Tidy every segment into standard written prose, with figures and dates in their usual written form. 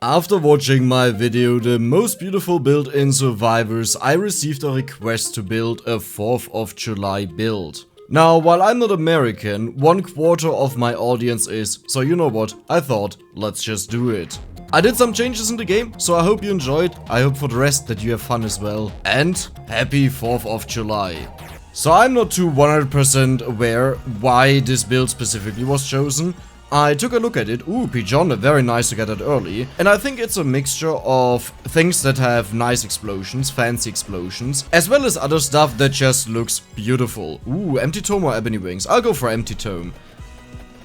After watching my video, The Most Beautiful Build in Survivors, I received a request to build a 4th of July build. Now, while I'm not American, 1/4 of my audience is, so you know what, I thought, let's just do it. I did some changes in the game, so I hope you enjoyed. I hope for the rest that you have fun as well. And happy 4th of July. So I'm not too 100% aware why this build specifically was chosen. I took a look at it. Ooh, Pigeon, very nice to get it early. And I think it's a mixture of things that have nice explosions, fancy explosions, as well as other stuff that just looks beautiful. Ooh, Empty Tome or Ebony Wings? I'll go for Empty Tome.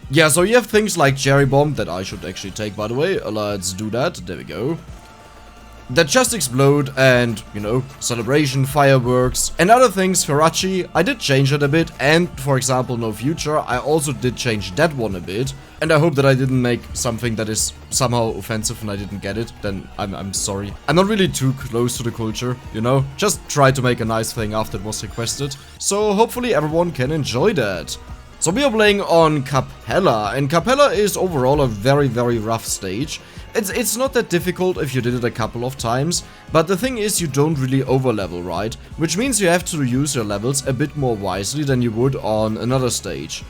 Yeah, so you have things like Cherry Bomb, that I should actually take, by the way. Let's do that. There we go. That just explode and, you know, celebration, fireworks, and other things. Firachi, I did change it a bit, and for example, No Future, I also did change that one a bit. And I hope that I didn't make something that is somehow offensive and I didn't get it, then I'm sorry. I'm not really too close to the culture, you know? Just try to make a nice thing after it was requested. So hopefully everyone can enjoy that. So we are playing on Capella, and Capella is overall a very, very rough stage. It's not that difficult if you did it a couple of times, but the thing is you don't really overlevel, right? Which means you have to use your levels a bit more wisely than you would on another stage.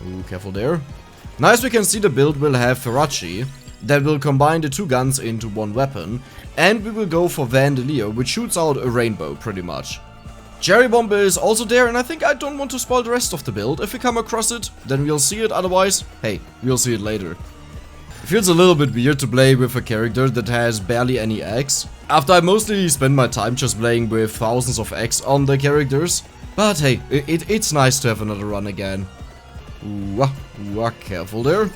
Ooh, careful there. Nice, we can see the build will have Firachi, that will combine the two guns into one weapon, and we will go for Vandalier, which shoots out a rainbow, pretty much. Cherry Bomb is also there, and I think I don't want to spoil the rest of the build. If we come across it, then we'll see it, otherwise, hey, we'll see it later. It feels a little bit weird to play with a character that has barely any X, after I mostly spend my time just playing with thousands of X on the characters. But hey, it's nice to have another run again. Ooh, careful there.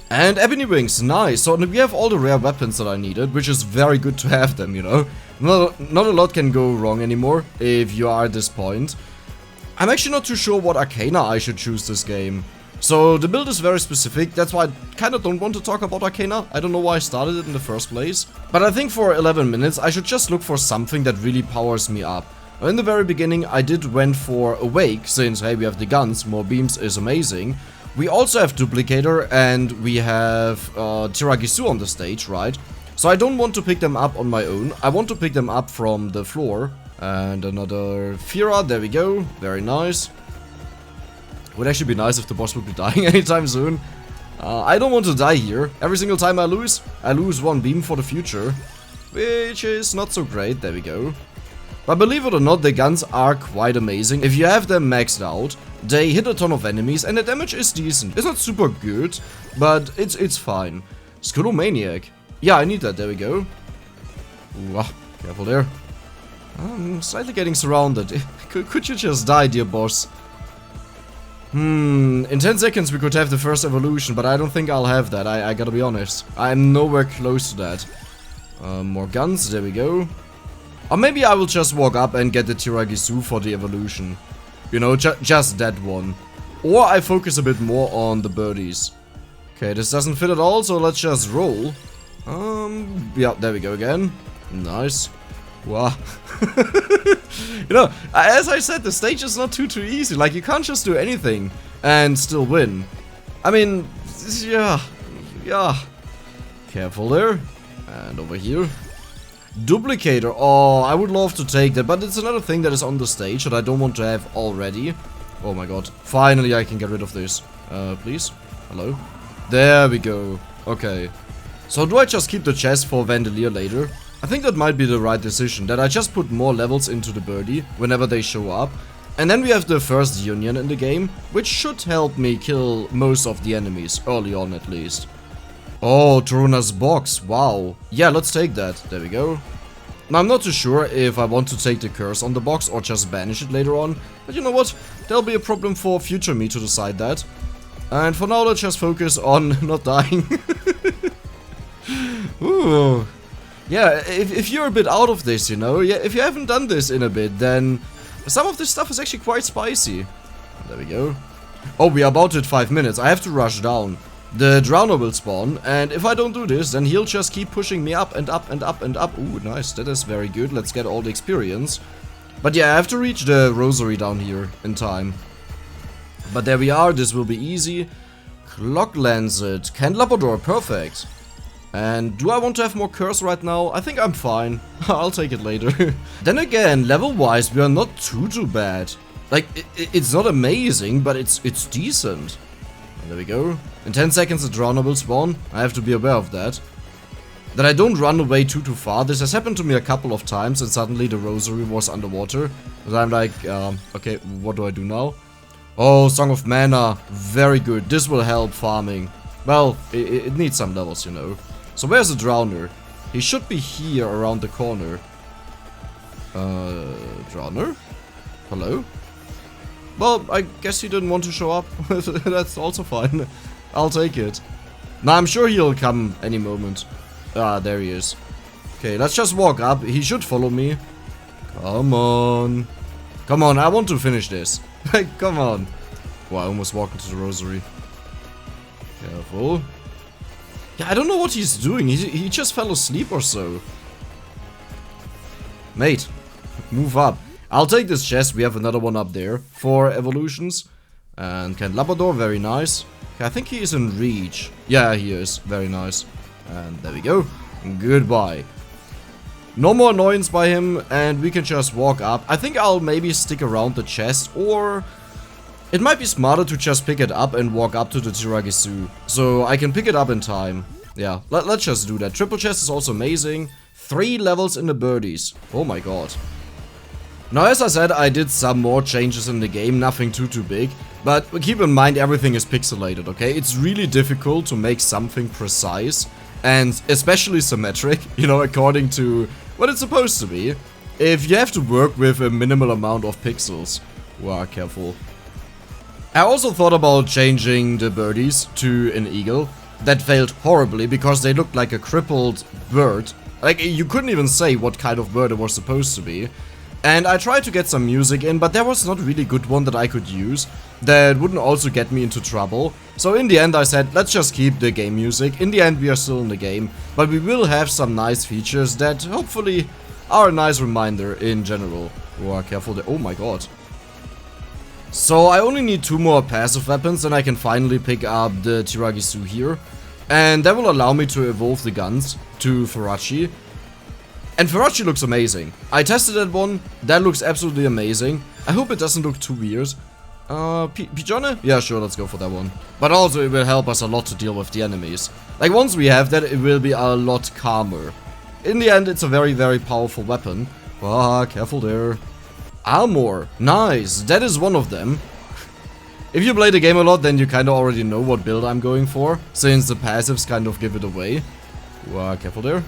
And Ebony Wings, nice. So we have all the rare weapons that I needed, which is very good to have them, you know. Not a lot can go wrong anymore if you are at this point. I'm actually not too sure what Arcana I should choose this game. So the build is very specific, that's why I kind of don't want to talk about Arcana. I don't know why I started it in the first place. But I think for 11 minutes I should just look for something that really powers me up. In the very beginning I went for Awake, since hey, we have the guns, more beams is amazing. We also have Duplicator and we have Tiragisu on the stage, right? So I don't want to pick them up on my own, I want to pick them up from the floor. And another Fira, there we go, very nice. Would actually be nice if the boss would be dying anytime soon. I don't want to die here. Every single time I lose one beam for the future. Which is not so great, there we go. But believe it or not, the guns are quite amazing. If you have them maxed out, they hit a ton of enemies and the damage is decent. It's not super good, but it's fine. Skulomaniac. Yeah, I need that, there we go. Ooh, careful there. I'm slightly getting surrounded. Could you just die, dear boss? In 10 seconds we could have the first evolution, but I don't think I'll have that, I gotta be honest. I'm nowhere close to that. More guns, there we go. Or maybe I will just walk up and get the Tiragisu for the evolution. You know, just that one. Or I focus a bit more on the birdies. Okay, this doesn't fit at all, so let's just roll. Yeah, there we go again. Nice. Wow. You know, as I said, the stage is not too easy. Like, you can't just do anything and still win. I mean, yeah. Careful there. And over here. Duplicator. Oh, I would love to take that, but it's another thing that is on the stage that I don't want to have already. Oh my god. Finally, I can get rid of this. Please. Hello. There we go. Okay. So do I just keep the chest for Vandalier later? I think that might be the right decision, that I just put more levels into the birdie whenever they show up. And then we have the first union in the game, which should help me kill most of the enemies, early on at least. Oh, Toruna's box, wow. Yeah, let's take that, there we go. Now I'm not too sure if I want to take the curse on the box or just banish it later on. But you know what, there'll be a problem for future me to decide that. And for now let's just focus on not dying. Ooh. Yeah, if you're a bit out of this, you know, yeah, if you haven't done this in a bit, then some of this stuff is actually quite spicy. There we go. Oh, we are about at 5 minutes. I have to rush down. The Drowner will spawn, and if I don't do this, then he'll just keep pushing me up and up and up and up. Ooh, nice. That is very good. Let's get all the experience. But yeah, I have to reach the rosary down here in time. But there we are. This will be easy. Clock Lancet. Candelabrador. Perfect. And do I want to have more curse right now? I think I'm fine. I'll take it later. Then again, level-wise, we are not too bad. Like, it's not amazing, but it's decent. And there we go. In 10 seconds, a drowner will spawn. I have to be aware of that. That I don't run away too far. This has happened to me a couple of times, and suddenly the rosary was underwater. And I'm like, okay, what do I do now? Oh, Song of Mana. Very good. This will help farming. Well, it needs some levels, you know. So where's the drowner? He should be here around the corner. Drowner? Hello? Well, I guess he didn't want to show up. That's also fine. I'll take it. Now, I'm sure he'll come any moment. Ah, there he is. Okay, let's just walk up. He should follow me. Come on. Come on, I want to finish this. Come on. Wow, I almost walked into the rosary. Careful. Yeah, I don't know what he's doing. He just fell asleep or so. Mate, move up. I'll take this chest. We have another one up there for evolutions. And Kent Labrador, very nice. Okay, I think he is in reach. Yeah, he is. Very nice. And there we go. Goodbye. No more annoyance by him, and we can just walk up. I think I'll maybe stick around the chest, or it might be smarter to just pick it up and walk up to the Tiragisu. So I can pick it up in time. Yeah, let's just do that. Triple chest is also amazing. 3 levels in the birdies. Oh my god. Now, as I said, I did some more changes in the game, nothing too big. But keep in mind, everything is pixelated, okay? It's really difficult to make something precise. And especially symmetric, you know, according to what it's supposed to be. If you have to work with a minimal amount of pixels. Wow, careful. I also thought about changing the birdies to an eagle. That failed horribly because they looked like a crippled bird. Like, you couldn't even say what kind of bird it was supposed to be. And I tried to get some music in, but there was not really good one that I could use that wouldn't also get me into trouble. So in the end I said, let's just keep the game music. In the end we are still in the game, but we will have some nice features that hopefully are a nice reminder in general. Oh, careful there. Oh my god. So I only need 2 more passive weapons and I can finally pick up the Tiragisu here. And that will allow me to evolve the guns to Farachi. And Farachi looks amazing. I tested that one. That looks absolutely amazing. I hope it doesn't look too weird. Pigeone? Yeah, sure, let's go for that one. But also it will help us a lot to deal with the enemies. Like, once we have that, it will be a lot calmer. In the end, it's a very powerful weapon. Ah, careful there. Armor. Nice. That is one of them. If you play the game a lot, then you kind of already know what build I'm going for, since the passives kind of give it away. Ah, careful there.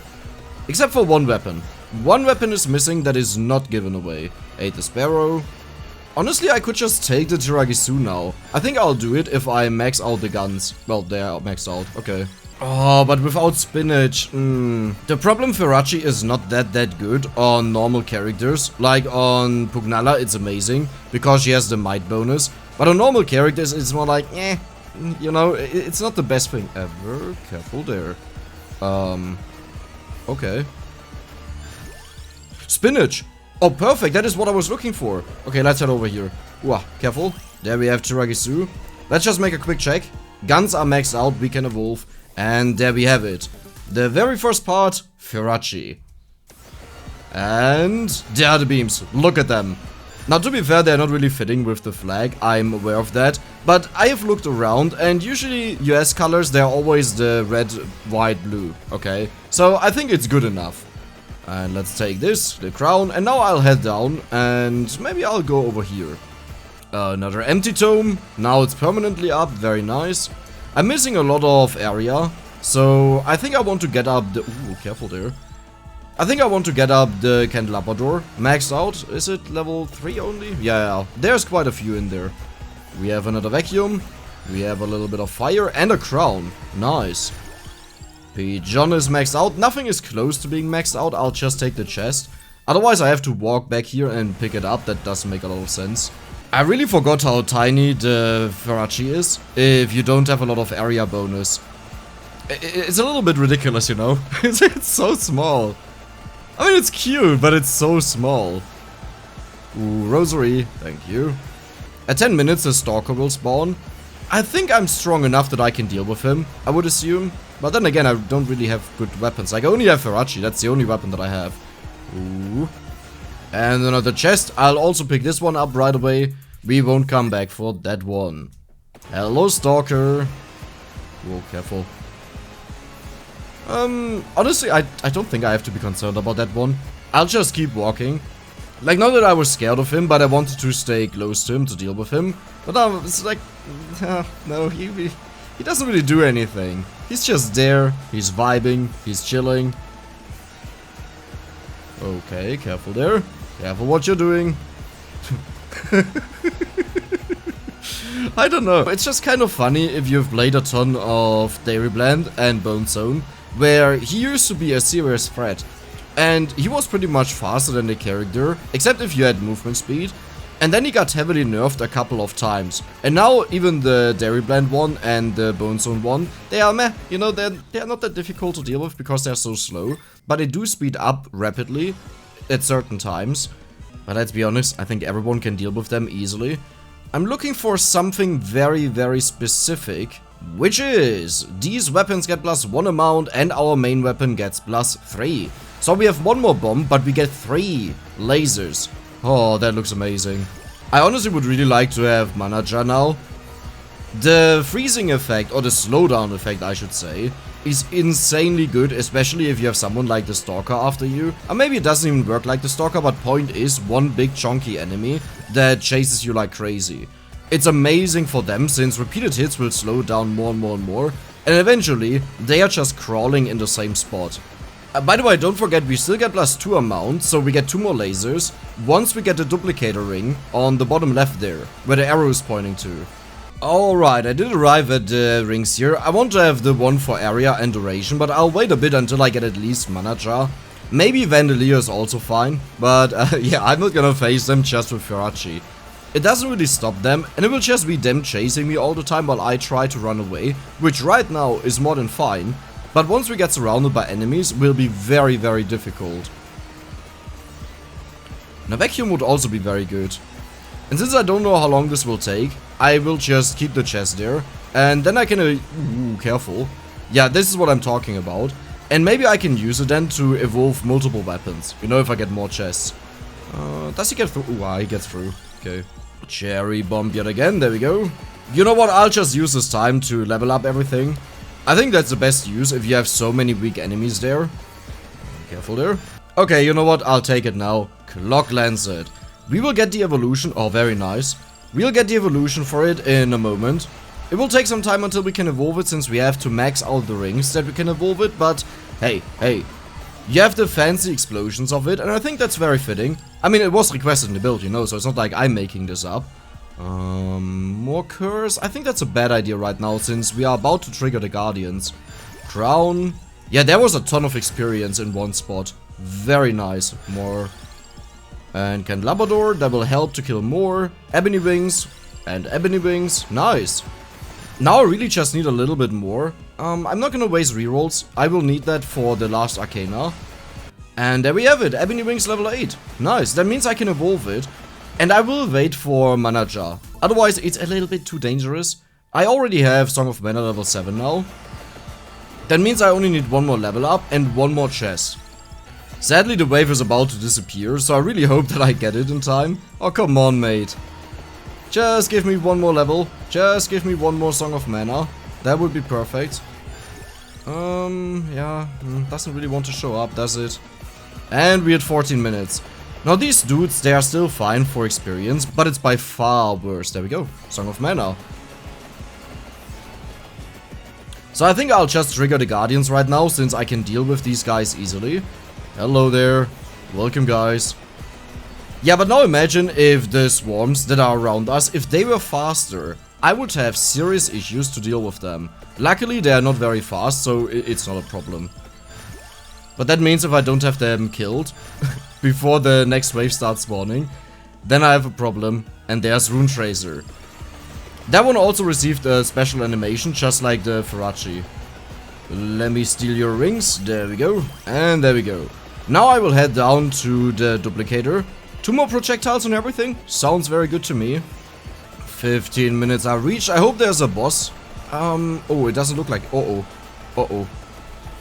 Except for one weapon. One weapon is missing that is not given away. Ate the Sparrow. Honestly, I could just take the Tiragisu now. I think I'll do it if I max out the guns. Well, they are maxed out. Okay. Oh, but without spinach. The problem, Farachi is not that good on normal characters. Like on Pugnala, it's amazing because she has the might bonus. But on normal characters, it's more like, you know, it's not the best thing ever. Careful there. Okay. Spinach! Oh, perfect, that is what I was looking for. Okay, let's head over here. Wah, careful. There we have Tiragisu. Let's just make a quick check. Guns are maxed out, we can evolve. And there we have it. The very first part, Farachi. And there are the beams. Look at them. Now, to be fair, they're not really fitting with the flag. I'm aware of that. But I have looked around, and usually US colors, they're always the red, white, blue. Okay? So I think it's good enough. And let's take this, the crown, and now I'll head down, and maybe I'll go over here. Another empty tome. Now it's permanently up. Very nice. I'm missing a lot of area, so I think I want to get up the... Ooh, careful there. I think I want to get up the Kent Labrador. Maxed out. Is it level 3 only? Yeah, there's quite a few in there. We have another vacuum. We have a little bit of fire and a crown. Nice. Pigeon is maxed out. Nothing is close to being maxed out. I'll just take the chest. Otherwise, I have to walk back here and pick it up. That doesn't make a lot of sense. I really forgot how tiny the Farachi is if you don't have a lot of area bonus. It's a little bit ridiculous, you know? It's so small. I mean, it's cute, but it's so small. Ooh, Rosary. Thank you. At 10 minutes, the Stalker will spawn. I think I'm strong enough that I can deal with him, I would assume. But then again, I don't really have good weapons. Like, I only have Farachi. That's the only weapon that I have. Ooh. And another chest. I'll also pick this one up right away. We won't come back for that one. Hello, Stalker. Whoa, careful. Honestly, I don't think I have to be concerned about that one. I'll just keep walking. Like, not that I was scared of him, but I wanted to stay close to him to deal with him. But now it's like, no, he doesn't really do anything. He's just there, he's vibing, he's chilling. Okay, careful there. Careful what you're doing. I don't know. It's just kind of funny if you've played a ton of Dairy Blend and Bone Zone, where he used to be a serious threat. And he was pretty much faster than the character, except if you had movement speed. And then he got heavily nerfed a couple of times. And now even the Dairy Blend one and the Bone Zone one, they are meh. You know, they're not that difficult to deal with because they're so slow. But they do speed up rapidly at certain times. But let's be honest, I think everyone can deal with them easily. I'm looking for something very, very specific, which is these weapons get +1 amount and our main weapon gets +3. So we have one more bomb, but we get 3 lasers. Oh, that looks amazing. I honestly would really like to have Mana Jar now. The freezing effect, or the slowdown effect I should say, is insanely good, especially if you have someone like the Stalker after you. Or maybe it doesn't even work like the Stalker, but point is, one big chunky enemy that chases you like crazy. It's amazing for them, since repeated hits will slow down more and more and more, and eventually, they are just crawling in the same spot. By the way, don't forget, we still get +2 amount, so we get 2 more lasers, once we get the duplicator ring on the bottom left there, where the arrow is pointing to. Alright, I did arrive at the rings here. I want to have the one for area and duration, but I'll wait a bit until I get at least Mana Jar. Maybe Vandalier is also fine, but yeah, I'm not gonna face them just with Farachi. It doesn't really stop them, and it will just be them chasing me all the time while I try to run away, which right now is more than fine, but once we get surrounded by enemies, will be very, very difficult. And a vacuum would also be very good. And since I don't know how long this will take, I will just keep the chest there, and then I can, ooh, careful. Yeah, this is what I'm talking about. And maybe I can use it then to evolve multiple weapons, you know, if I get more chests. Does he get through? Ooh, he gets through. Okay. Cherry bomb yet again, there we go. You know what, I'll just use this time to level up everything. I think that's the best use if you have so many weak enemies there. Careful there. Okay, you know what, I'll take it now. Clock Lancet. We will get the evolution, oh very nice. We'll get the evolution for it in a moment. It will take some time until we can evolve it, since we have to max out the rings that we can evolve it, but hey, you have the fancy explosions of it, and I think that's very fitting. I mean, it was requested in the build, you know, so it's not like I'm making this up. More curse? I think that's a bad idea right now, since we are about to trigger the Guardians. Crown. Yeah, there was a ton of experience in one spot. Very nice. More. And Candelabrador, that will help to kill more. Ebony Wings. And Ebony Wings. Nice. Now I really just need a little bit more. I'm not gonna waste rerolls. I will need that for the last Arcana. And there we have it. Ebony Wings level 8. Nice. That means I can evolve it. And I will wait for Mana Jar. Otherwise, it's a little bit too dangerous. I already have Song of Mana level 7 now. That means I only need one more level up and one more chest. Sadly, the wave is about to disappear, so I really hope that I get it in time. Oh, come on, mate. Just give me one more level. Just give me one more Song of Mana. That would be perfect. Yeah, doesn't really want to show up, does it? And we're at 14 minutes. Now these dudes, they are still fine for experience, but it's by far worse. There we go. Song of Mana. So I think I'll just trigger the Guardians right now, since I can deal with these guys easily. Hello there. Welcome, guys. Yeah, but now imagine if the swarms that are around us, if they were faster, I would have serious issues to deal with them. Luckily, they are not very fast, so it's not a problem. But that means if I don't have them killed before the next wave starts spawning, then I have a problem, and there's Rune Tracer. That one also received a special animation, just like the Farachi. Let me steal your rings, there we go, and there we go. Now I will head down to the duplicator. 2 more projectiles and everything, sounds very good to me. 15 minutes are reached, I hope there's a boss. Oh, it doesn't look like, oh, Uh-oh.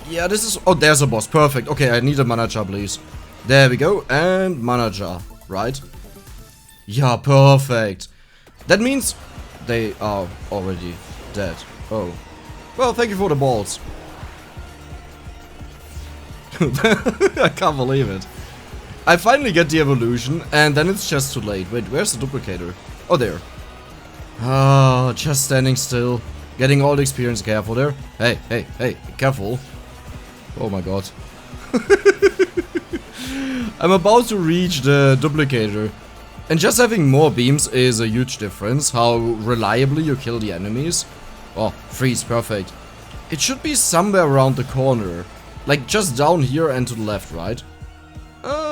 Yeah, this is... Oh, there's a boss. Perfect. Okay, I need a mana jar, please. There we go. And mana jar, right? Yeah, perfect. That means they are already dead. Oh. Well, thank you for the balls. I can't believe it. I finally get the evolution, and then it's just too late. Wait, where's the duplicator? Oh, there. Ah, just standing still. Getting all the experience. Careful there. Hey, hey, hey, careful. Oh my god. I'm about to reach the duplicator. And just having more beams is a huge difference. How reliably you kill the enemies. Oh, freeze, perfect. It should be somewhere around the corner. Like just down here and to the left, right?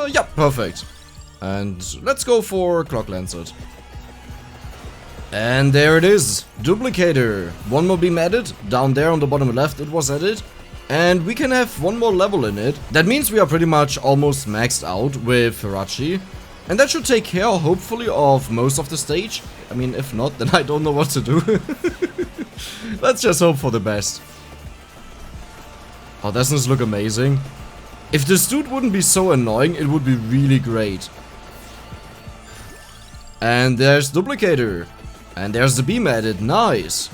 Yeah, perfect. And let's go for Clock Lancet. And there it is, Duplicator. One more beam added, down there on the bottom left it was added. And we can have one more level in it. That means we are pretty much almost maxed out with Firachi. And that should take care, hopefully, of most of the stage. I mean, if not, then I don't know what to do. Let's just hope for the best. Oh, doesn't this look amazing? If this dude wouldn't be so annoying, it would be really great. And there's Duplicator. And there's the beam added. Nice.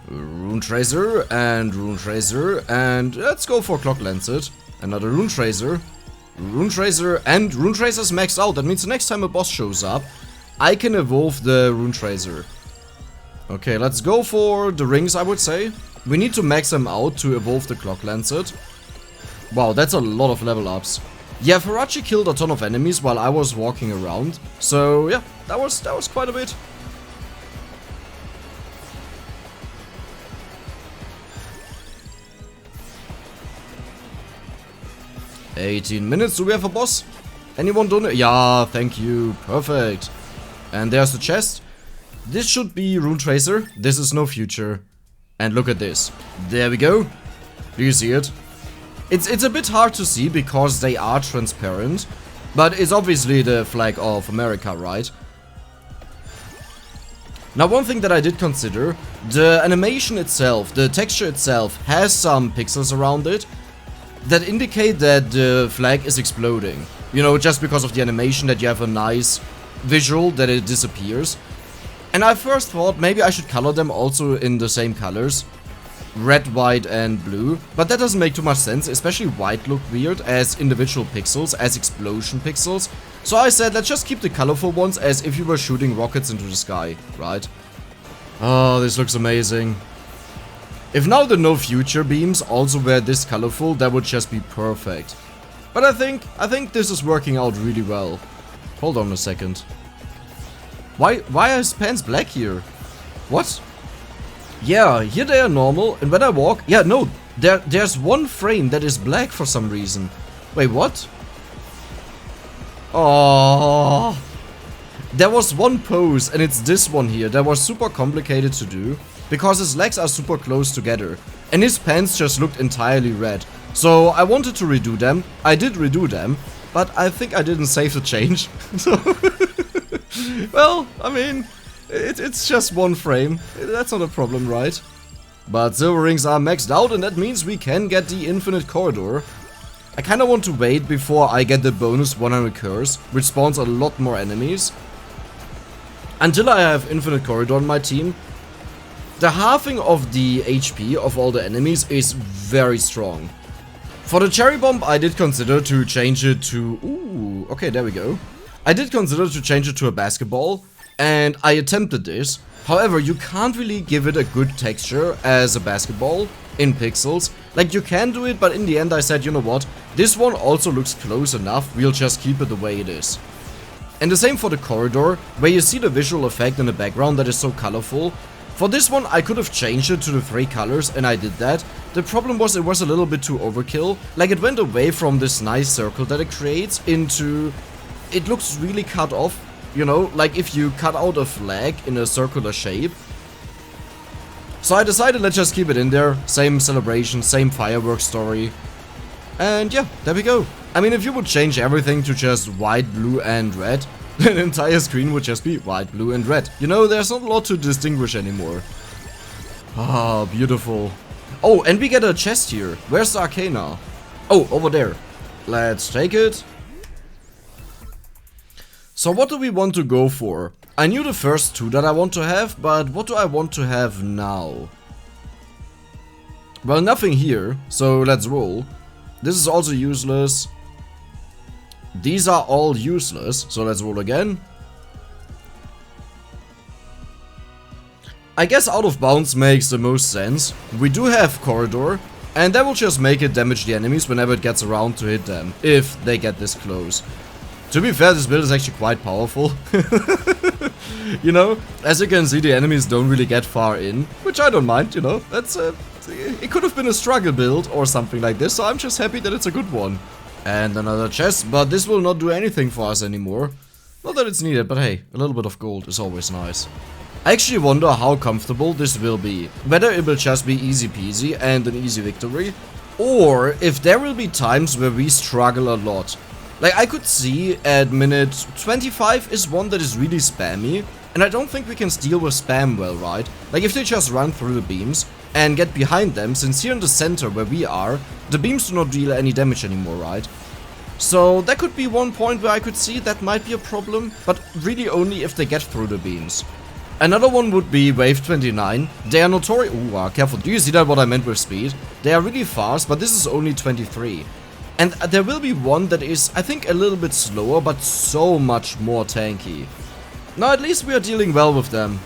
Rune Tracer and Rune Tracer. And let's go for Clock Lancet. Another Rune Tracer. Rune Tracer and Rune Tracer's maxed out. That means the next time a boss shows up, I can evolve the Rune Tracer. Okay, let's go for the rings, I would say. We need to max them out to evolve the Clock Lancet. Wow, that's a lot of level ups. Yeah, Firachi killed a ton of enemies while I was walking around. So yeah, that was quite a bit. $18 minutes. Do we have a boss? Anyone donate? Yeah, thank you. Perfect. And there's the chest. This should be Rune Tracer. This is no future. And look at this. There we go. Do you see it? It's a bit hard to see because they are transparent. But it's obviously the flag of America, right? Now, one thing that I did consider, the animation itself, the texture itself, has some pixels around it that indicate that the flag is exploding. You know, just because of the animation, that you have a nice visual that it disappears. And I first thought maybe I should color them also in the same colors. Red, white and blue. But that doesn't make too much sense, especially white look weird as individual pixels, as explosion pixels. So I said let's just keep the colorful ones as if you were shooting rockets into the sky, right? Oh, this looks amazing. If now the no future beams also were this colorful, that would just be perfect. But I think this is working out really well. Hold on a second. Why are his pants black here? What? Yeah, here they are normal, and when I walk... Yeah, no, there's one frame that is black for some reason. Wait, what? Oh, there was one pose, and it's this one here, that was super complicated to do. Because his legs are super close together, and his pants just looked entirely red. So I wanted to redo them, I did redo them, but I think I didn't save the change. So... Well, I mean, it's just one frame. That's not a problem, right? But silver rings are maxed out, and that means we can get the infinite corridor. I kinda want to wait before I get the bonus 100 curse, which spawns a lot more enemies. Until I have infinite corridor on my team, the halving of the HP of all the enemies is very strong. For the cherry bomb, I did consider to change it to... Ooh, okay, there we go. I did consider to change it to a basketball, and I attempted this. However, you can't really give it a good texture as a basketball in pixels. Like, you can do it, but in the end I said, you know what, this one also looks close enough, we'll just keep it the way it is. And the same for the corridor, where you see the visual effect in the background that is so colorful. For this one, I could have changed it to the 3 colors, and I did that. The problem was it was a little bit too overkill. Like, it went away from this nice circle that it creates into... It looks really cut off, you know, like if you cut out a flag in a circular shape. So I decided let's just keep it in there, same celebration, same fireworks story. And yeah, there we go. I mean, if you would change everything to just white, blue and red, An entire screen would just be white, blue and red. You know, there's not a lot to distinguish anymore. Ah, beautiful. Oh, and we get a chest here. Where's the Arcana? Oh, over there. Let's take it. So what do we want to go for? I knew the first two that I want to have, but what do I want to have now? Well, nothing here, so let's roll. This is also useless. These are all useless, so let's roll again. I guess out of bounds makes the most sense. We do have Corridor, and that will just make it damage the enemies whenever it gets around to hit them, if they get this close. To be fair, this build is actually quite powerful. You know, as you can see, the enemies don't really get far in, which I don't mind, you know. That's it could have been a struggle build or something like this, so I'm just happy that it's a good one. And another chest, but this will not do anything for us anymore. Not that it's needed, but hey, a little bit of gold is always nice. I actually wonder how comfortable this will be. Whether it will just be easy peasy and an easy victory, or if there will be times where we struggle a lot. Like, I could see at minute 25 is one that is really spammy, and I don't think we can deal with spam well, right? Like, if they just run through the beams and get behind them, since here in the center where we are, the beams do not deal any damage anymore, right? So that could be one point where I could see that might be a problem, but really only if they get through the beams. Another one would be wave 29. They are notorious. Ooh, careful. Do you see that what I meant with speed? They are really fast, but this is only 23. And there will be one that is, I think, a little bit slower, but so much more tanky. Now, at least we are dealing well with them.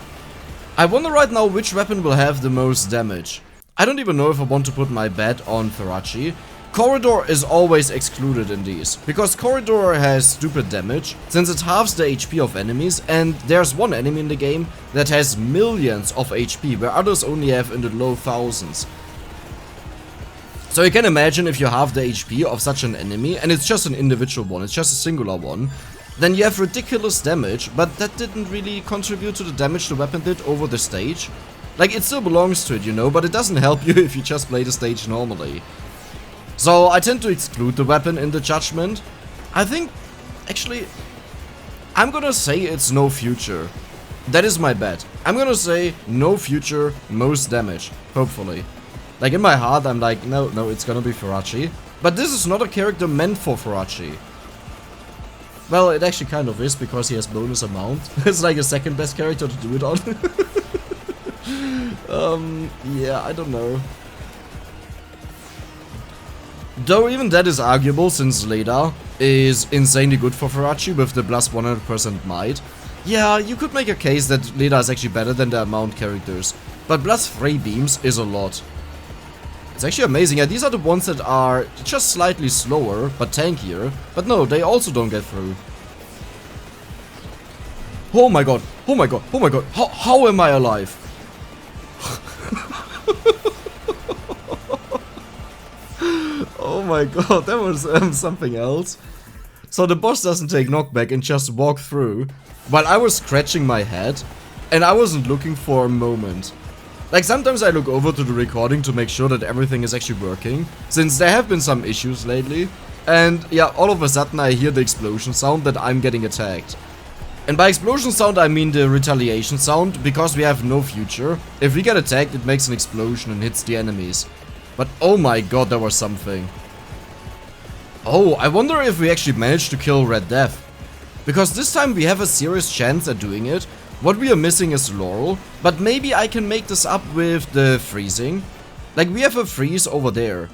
I wonder right now which weapon will have the most damage. I don't even know if I want to put my bet on Farachi. Corridor is always excluded in these, because Corridor has stupid damage, since it halves the HP of enemies, and there's one enemy in the game that has millions of HP, where others only have in the low thousands. So you can imagine if you halve the HP of such an enemy, and it's just an individual one, it's just a singular one, then you have ridiculous damage, but that didn't really contribute to the damage the weapon did over the stage. Like, it still belongs to it, you know, but it doesn't help you if you just play the stage normally. So I tend to exclude the weapon in the judgment. I think, actually, I'm gonna say it's no future. That is my bet. I'm gonna say no future, most damage, hopefully. Like, in my heart, I'm like, no, it's gonna be Farachi. But this is not a character meant for Farachi. Well, it actually kind of is, because he has bonus amount. It's like a second best character to do it on. Yeah, I don't know. Though even that is arguable, since Leda is insanely good for Farachi with the plus 100% might. Yeah, you could make a case that Leda is actually better than the amount characters. But plus 3 beams is a lot. It's actually amazing. Yeah, these are the ones that are just slightly slower, but tankier. But no, they also don't get through. Oh my god. Oh my god. Oh my god. How am I alive? Oh my god, that was something else. So the boss doesn't take knockback and just walk through, while I was scratching my head, and I wasn't looking for a moment. Like, sometimes I look over to the recording to make sure that everything is actually working, since there have been some issues lately. And yeah, all of a sudden I hear the explosion sound that I'm getting attacked. And by explosion sound I mean the retaliation sound, because we have no future. If we get attacked, it makes an explosion and hits the enemies. But oh my god, there was something. Oh, I wonder if we actually managed to kill Red Death. Because this time we have a serious chance at doing it. What we are missing is Laurel, but maybe I can make this up with the freezing. Like, we have a freeze over there.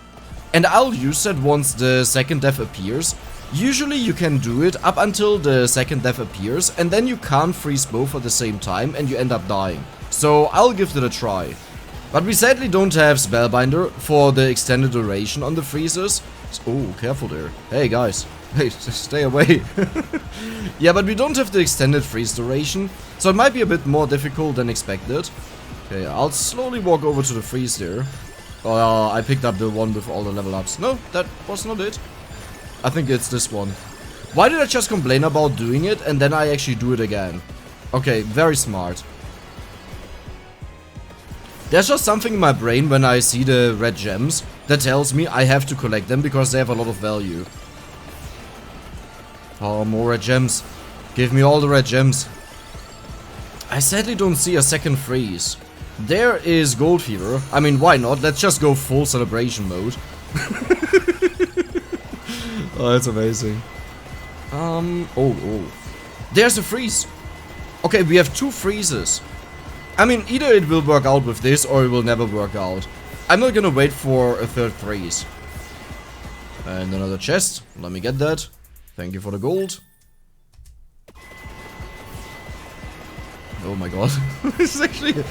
And I'll use that once the second death appears. Usually you can do it up until the second death appears, and then you can't freeze both at the same time and you end up dying. So I'll give it a try. But we sadly don't have Spellbinder for the extended duration on the freezes. Oh, careful there. Hey guys. Hey, stay away. Yeah, but we don't have the extended freeze duration, so it might be a bit more difficult than expected. Okay, I'll slowly walk over to the freeze there. Oh, I picked up the one with all the level ups. No, that was not it. I think it's this one. Why did I just complain about doing it and then I actually do it again? Okay, very smart. There's just something in my brain when I see the red gems that tells me I have to collect them because they have a lot of value. Oh, more red gems. Give me all the red gems. I sadly don't see a second freeze. There is Gold Fever. I mean, why not? Let's just go full celebration mode. Oh, that's amazing. Oh. There's a freeze. Okay, we have 2 freezes. I mean, either it will work out with this or it will never work out. I'm not gonna wait for a 3rd freeze. And another chest. Let me get that. Thank you for the gold. Oh my god. This is actually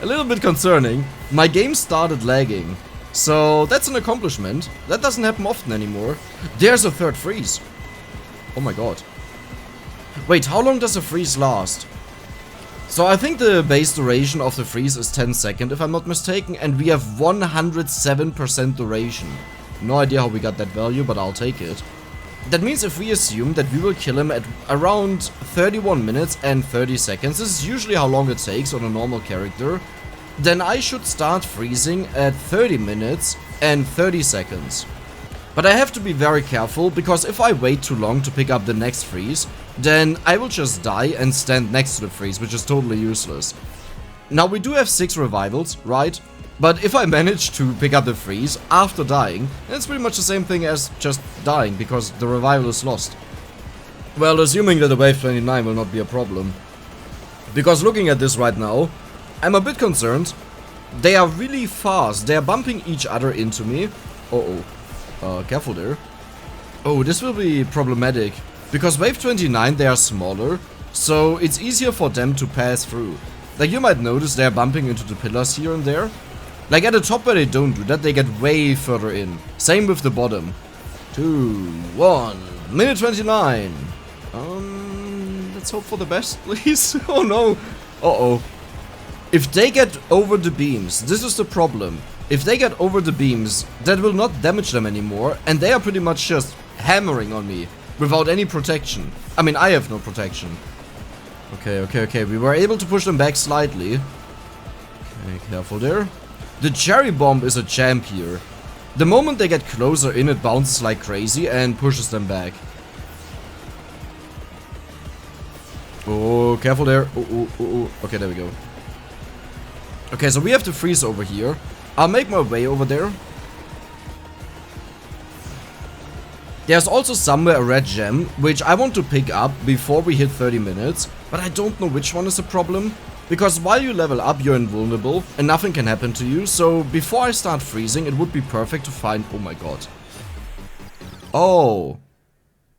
a little bit concerning. My game started lagging. So that's an accomplishment. That doesn't happen often anymore. There's a 3rd freeze. Oh my god. Wait, how long does a freeze last? So I think the base duration of the freeze is 10 seconds, if I'm not mistaken, and we have 107% duration. No idea how we got that value, but I'll take it. That means if we assume that we will kill him at around 31 minutes and 30 seconds, this is usually how long it takes on a normal character, then I should start freezing at 30 minutes and 30 seconds. But I have to be very careful, because if I wait too long to pick up the next freeze, then I will just die and stand next to the freeze, which is totally useless. Now we do have 6 revivals, right? But if I manage to pick up the freeze after dying, then it's pretty much the same thing as just dying, because the revival is lost. Well, assuming that the wave 29 will not be a problem. Because looking at this right now, I'm a bit concerned. They are really fast, they are bumping each other into me. Careful there. Oh, this will be problematic. Because wave 29, they are smaller, so it's easier for them to pass through. Like, you might notice they're bumping into the pillars here and there. Like, at the top where they don't do that, they get way further in. Same with the bottom. 2, 1, minute 29. Let's hope for the best, please. Oh no. Uh-oh. If they get over the beams, this is the problem. If they get over the beams, that will not damage them anymore, and they are pretty much just hammering on me without any protection. I mean, I have no protection. Okay. We were able to push them back slightly. Okay, careful there. The cherry bomb is a champ here. The moment they get closer in, it bounces like crazy and pushes them back. Oh, careful there. Oh. Okay, there we go. Okay, so we have to freeze over here. I'll make my way over there. There's also somewhere a red gem, which I want to pick up before we hit 30 minutes. But I don't know which one is the problem. Because while you level up, you're invulnerable and nothing can happen to you. So before I start freezing, it would be perfect to find... Oh my god. Oh.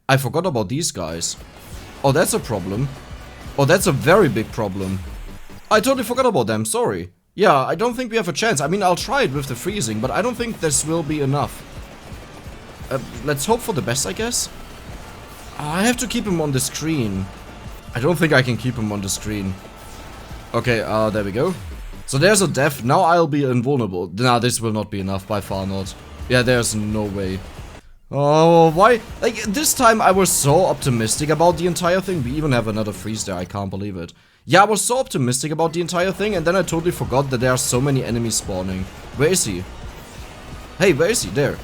I forgot about these guys. Oh, that's a problem. Oh, that's a very big problem. I totally forgot about them, sorry. Yeah, I don't think we have a chance. I mean, I'll try it with the freezing, but I don't think this will be enough. Let's hope for the best, I guess. I have to keep him on the screen. I don't think I can keep him on the screen. Okay, there we go. So there's a death. Now I'll be invulnerable. Nah, this will not be enough, by far not. Yeah, there's no way. Oh, why? Like, this time I was so optimistic about the entire thing. We even have another freeze there, I can't believe it. Yeah, I was so optimistic about the entire thing, and then I totally forgot that there are so many enemies spawning. Where is he? Hey, where is he? There.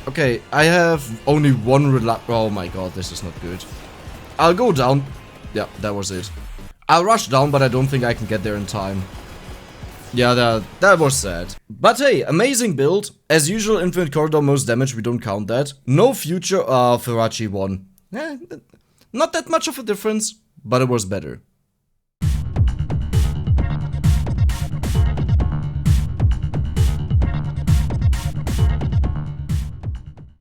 Okay, I have only one oh my god, this is not good. I'll go down. Yeah, that was it. I'll rush down, but I don't think I can get there in time. Yeah, that was sad. But hey, amazing build. As usual, Infinite Corridor, most damage, we don't count that. No future, Firachi won. Not that much of a difference, but it was better.